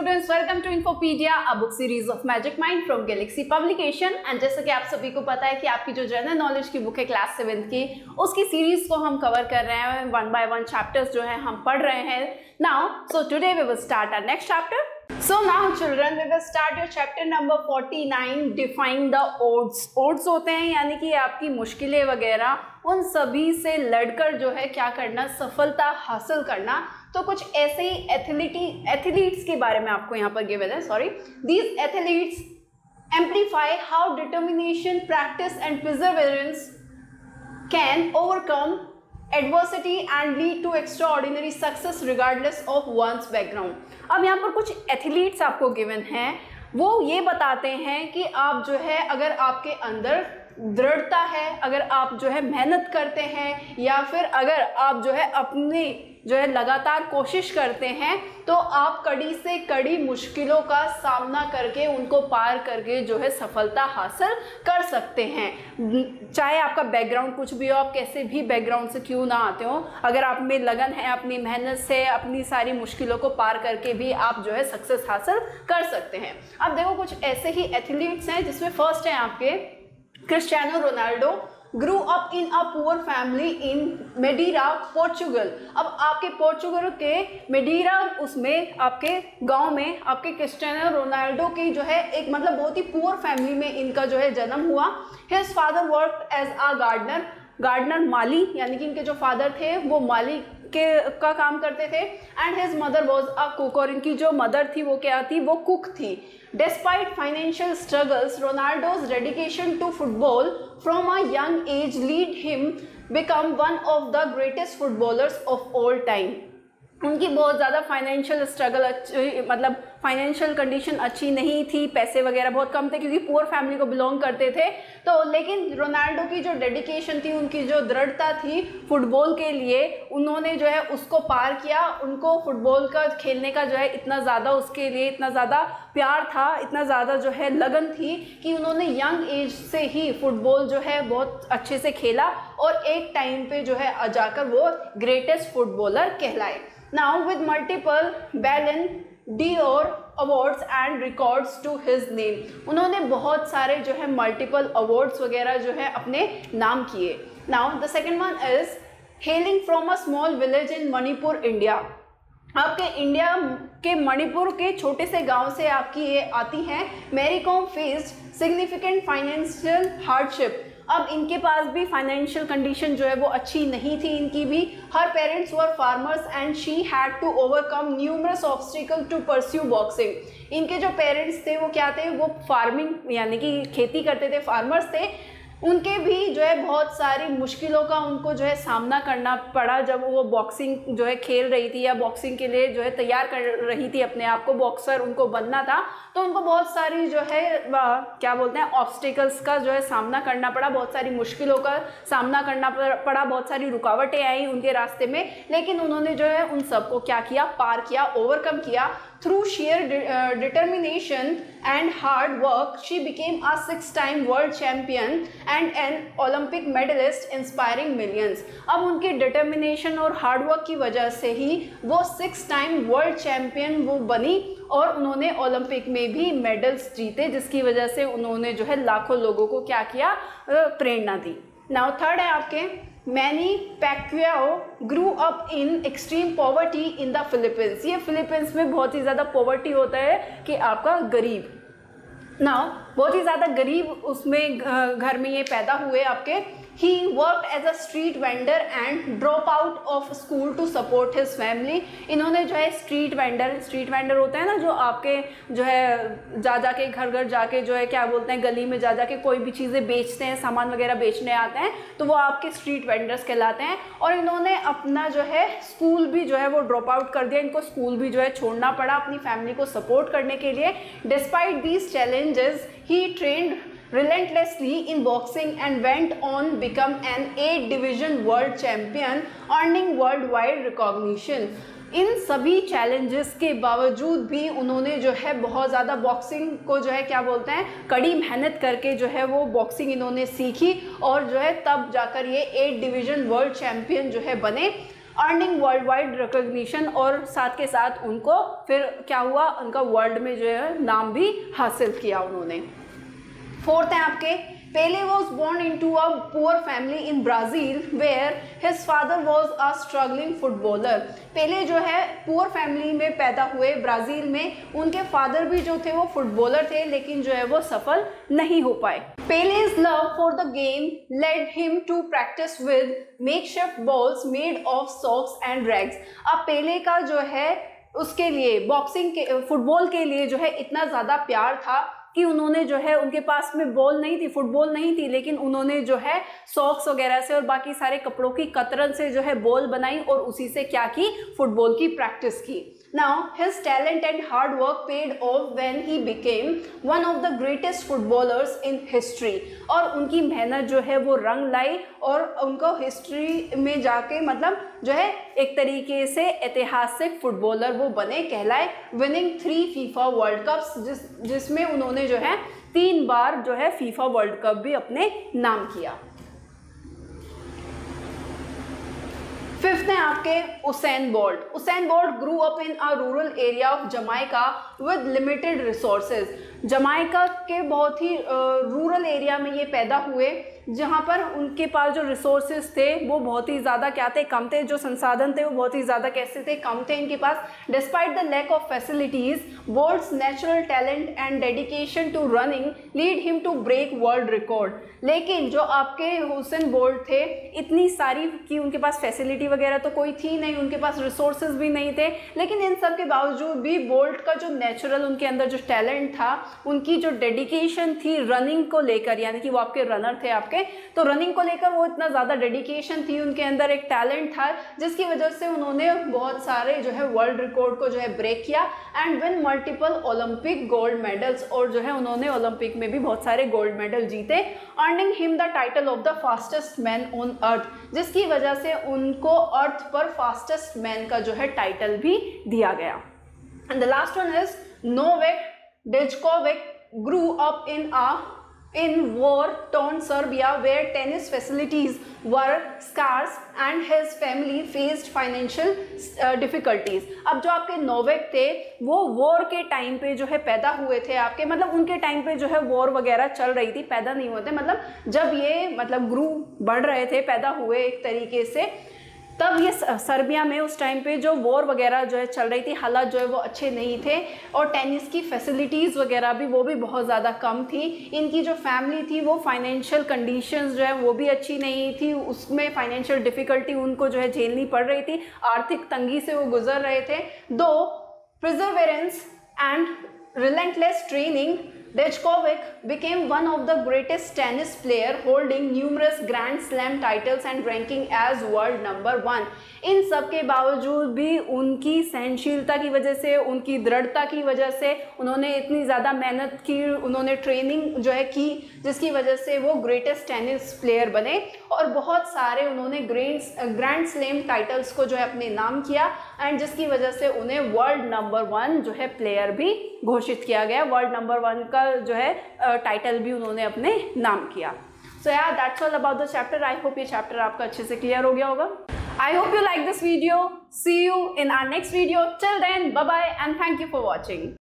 students, welcome to Infopedia, a book series of Magic Mind from Galaxy Publication। And जैसा कि आप सभी को पता है कि आपकी जो जनरल नॉलेज की बुक है क्लास 7 की, उसकी सीरीज को हम कवर कर रहे हैं, 1 by 1 चैप्टर्स जो है हम पढ़ रहे हैं। Now so today we will start our next chapter. So now children, we will start your chapter number 49, define the odds। odds होते हैं यानी कि आपकी मुश्किलें वगैरह, उन सभी से लड़कर जो है क्या करना, सफलता हासिल करना। तो कुछ ऐसे ही एथलीट्स के बारे में आपको यहाँ पर गिवन है। Sorry, these athletes amplify how determination, practice and perseverance can overcome adversity and lead to extraordinary success regardless of one's background। अब यहाँ पर कुछ एथलीट्स आपको गिवन हैं, वो ये बताते हैं कि आप जो है अगर आपके अंदर दृढ़ता है, अगर आप जो है मेहनत करते हैं, या फिर अगर आप जो है अपनी जो है लगातार कोशिश करते हैं, तो आप कड़ी से कड़ी मुश्किलों का सामना करके उनको पार करके जो है सफलता हासिल कर सकते हैं। चाहे आपका बैकग्राउंड कुछ भी हो, आप कैसे भी बैकग्राउंड से क्यों ना आते हो, अगर आप में लगन है, अपनी मेहनत से अपनी सारी मुश्किलों को पार करके भी आप जो है सक्सेस हासिल कर सकते हैं। अब देखो कुछ ऐसे ही एथलीट्स हैं, जिसमें फर्स्ट है आपके Cristiano Ronaldo. grew up in a poor family in Madeira, Portugal। अब आपके पोर्चुगल के मेडीरा उसमें आपके गांव में आपके क्रिस्टियानो रोनाल्डो की जो है एक मतलब बहुत ही पुअर फैमिली में इनका जो है जन्म हुआ। His father worked as a gardener माली, यानी कि इनके जो फादर थे वो माली का काम करते थे। And his mother was a cook, और इनकी जो मदर थी वो क्या थी, वो कुक थी। Despite financial struggles, Ronaldo's dedication to football from a young age led him become one of the greatest footballers of all time। उनकी बहुत ज़्यादा फाइनेंशियल स्ट्रगल मतलब फाइनेंशियल कंडीशन अच्छी नहीं थी, पैसे वगैरह बहुत कम थे क्योंकि पुअर फैमिली को बिलोंग करते थे। तो लेकिन रोनाल्डो की जो डेडिकेशन थी, उनकी जो दृढ़ता थी फुटबॉल के लिए, उन्होंने जो है उसको पार किया। उनको फुटबॉल का खेलने का जो है इतना ज़्यादा उसके लिए इतना ज़्यादा प्यार था, इतना ज़्यादा जो है लगन थी कि उन्होंने यंग एज से ही फुटबॉल जो है बहुत अच्छे से खेला और एक टाइम पे जो है जाकर वो ग्रेटेस्ट फुटबॉलर कहलाए। Now with multiple Ballon d'Or awards and records to his name, उन्होंने बहुत सारे जो है मल्टीपल अवार्ड्स वगैरह जो है अपने नाम किए। Now the second one is hailing from a small village in Manipur, India। आपके इंडिया के मणिपुर के छोटे से गांव से आपकी ये आती हैं। Mary Kom faced significant financial hardship. अब इनके पास भी फाइनेंशियल कंडीशन जो है वो अच्छी नहीं थी इनकी भी। Her parents were farmers and she had to overcome numerous obstacle to pursue boxing. इनके जो पेरेंट्स थे वो क्या थे, वो फार्मिंग यानी कि खेती करते थे, फार्मर्स थे। उनके भी जो है बहुत सारी मुश्किलों का उनको जो है सामना करना पड़ा जब वो बॉक्सिंग जो है खेल रही थी या बॉक्सिंग के लिए जो है तैयार कर रही थी अपने आप को, बॉक्सर उनको बनना था। तो उनको बहुत सारी जो है क्या बोलते हैं ऑब्स्टिकल्स का जो है सामना करना पड़ा, बहुत सारी मुश्किलों का सामना करना पड़ा, बहुत सारी रुकावटें आई उनके रास्ते में। लेकिन उन्होंने जो है उन सबको क्या किया, पार किया, ओवरकम किया। Through sheer determination and hard work, she became a 6-time world champion and an Olympic medalist, inspiring millions। अब उनकी determination और hard work की वजह से ही वो 6-time world champion वो बनी और उन्होंने ओलंपिक में भी मेडल्स जीते, जिसकी वजह से उन्होंने जो है लाखों लोगों को क्या किया, प्रेरणा दी। नाउ थर्ड है आपके Manny Pacquiao grew up in extreme poverty in the Philippines. ये फिलीपींस में बहुत ही ज़्यादा पॉवर्टी होता है कि आपका गरीब बहुत ही ज़्यादा गरीब उसमें घर में ये पैदा हुए आपके। He worked as a street vendor and drop out of school to support his family। इन्होंने जो है स्ट्रीट वेंडर होता है ना, जो आपके जो है जा के घर जाके जो है क्या बोलते हैं गली में जा के कोई भी चीज़ें बेचते हैं, सामान वगैरह बेचने आते हैं, तो वो आपके स्ट्रीट वेंडर्स कहलाते हैं। और इन्होंने अपना जो है स्कूल भी जो है वो ड्रॉप आउट कर दिया, इनको स्कूल भी जो है छोड़ना पड़ा अपनी फैमिली को सपोर्ट करने के लिए। Despite these challenges he trend relentlessly in boxing and went on become an 8 division world champion, earning worldwide recognition। इन सभी चैलेंजेस के बावजूद भी उन्होंने जो है बहुत ज़्यादा बॉक्सिंग को जो है क्या बोलते हैं कड़ी मेहनत करके जो है वो बॉक्सिंग इन्होंने सीखी और जो है तब जाकर ये 8 डिवीज़न वर्ल्ड चैम्पियन जो है बने। अर्निंग वर्ल्ड वाइड रिकॉग्निशन, और साथ के साथ उनको फिर क्या हुआ, उनका वर्ल्ड में जो है नाम भी हासिल किया उन्होंने। फोर्थ है आपके, Pele was born into a poor family in Brazil where his father was a struggling footballer. पेले जो है पुअर फैमिली में पैदा हुए ब्राज़ील में, उनके फादर भी जो थे वो फुटबॉलर थे, लेकिन जो है वो सफल नहीं हो पाए। Pele's love for the game led him to practice with makeshift balls made of socks and rags. अब पेले का जो है उसके लिए बॉक्सिंग के फुटबॉल के लिए जो है इतना ज़्यादा प्यार था कि उन्होंने जो है, उनके पास में बॉल नहीं थी, फुटबॉल नहीं थी, लेकिन उन्होंने जो है सॉक्स वगैरह से और बाकी सारे कपड़ों की कतरन से जो है बॉल बनाई और उसी से क्या की, फुटबॉल की प्रैक्टिस की। Now his talent and hard work paid off when he became one of the greatest footballers in history. और उनकी मेहनत जो है वो रंग लाई और उनको हिस्ट्री में जाके मतलब जो है एक तरीके से ऐतिहासिक फुटबॉलर वो बने, कहलाए, विनिंग 3 फीफा वर्ल्ड कप्स, जिसमें उन्होंने जो है 3 बार जो है फीफा वर्ल्ड कप भी अपने नाम किया। फिफ्थ है आपके Usain bolt. Usain bolt Guru up in a rural area of Jamaica with limited resources. Jamaica के बहुत ही रूरल एरिया में ये पैदा हुए, जहाँ पर उनके पास जो रिसोर्सेज थे वो बहुत ही ज़्यादा क्या थे, कम थे, जो संसाधन थे वो बहुत ही ज़्यादा कैसे थे, कम थे इनके पास। Despite the lack of facilities, Bolt's natural talent and dedication to running lead him to break world record. लेकिन जो आपके हुसैन बोल्ट थे, इतनी सारी की उनके पास फैसिलिटी वगैरह तो कोई थी नहीं, उनके पास रिसोर्सेज भी नहीं थे, लेकिन इन सब के बावजूद भी बोल्ट का जो नेचुरल उनके अंदर जो टैलेंट था, उनकी जो डेडिकेशन थी रनिंग को लेकर, यानी कि वो आपके रनर थे आपके, तो रनिंग को लेकर वो इतना ज़्यादा डेडिकेशन थी, उनके अंदर एक टैलेंट था, जिसकी वजह से उन्होंने बहुत सारे जो है वर्ल्ड रिकॉर्ड को जो है ब्रेक किया and win multiple Olympic gold medals, और जो है उन्होंने ओलंपिक में भी बहुत सारे गोल्ड मेडल जीते, earning him the title of the fastest man on earth, जिसकी वजह से उनको अर्थ पर फास्टेस्ट मैन का जो है टाइटल भी दिया गया। And the last one is Novak Djokovic grew up in war-torn Serbia where tennis facilities were scarce and his family faced financial difficulties. अब जो आपके नोवेक थे वो वॉर के टाइम पे जो है पैदा हुए थे आपके, मतलब उनके टाइम पे जो है वॉर वगैरह चल रही थी, पैदा नहीं हुए थे, मतलब जब ये मतलब ग्रू बढ़ रहे थे, पैदा हुए एक तरीके से, तब ये सर्बिया में उस टाइम पे जो वॉर वगैरह जो है चल रही थी, हालात जो है वो अच्छे नहीं थे और टेनिस की फैसिलिटीज़ वगैरह भी वो भी बहुत ज़्यादा कम थी। इनकी जो फैमिली थी वो फाइनेंशियल कंडीशंस जो है वो भी अच्छी नहीं थी, उसमें फाइनेंशियल डिफ़िकल्टी उनको जो है झेलनी पड़ रही थी, आर्थिक तंगी से वो गुजर रहे थे। दो perseverance and relentless training, Djokovic became one of the greatest tennis player, holding numerous Grand Slam titles and ranking as world number 1. इन सब के बावजूद भी उनकी सहनशीलता की वजह से, उनकी दृढ़ता की वजह से, उन्होंने इतनी ज़्यादा मेहनत की, उन्होंने ट्रेनिंग जो है की, जिसकी वजह से वो ग्रेटेस्ट टेनिस प्लेयर बने और बहुत सारे उन्होंने ग्रैंड स्लैम टाइटल्स को जो है अपने नाम किया एंड जिसकी वजह से उन्हें वर्ल्ड नंबर 1 जो है प्लेयर भी घोषित किया गया। वर्ल्ड नंबर 1 का जो है टाइटल भी उन्होंने अपने नाम किया। सो यार that's all about the chapter. I hope ये चैप्टर आपका अच्छे से क्लियर हो गया होगा। I hope you like this video. See you in our next video. Till then bye bye and thank you for watching.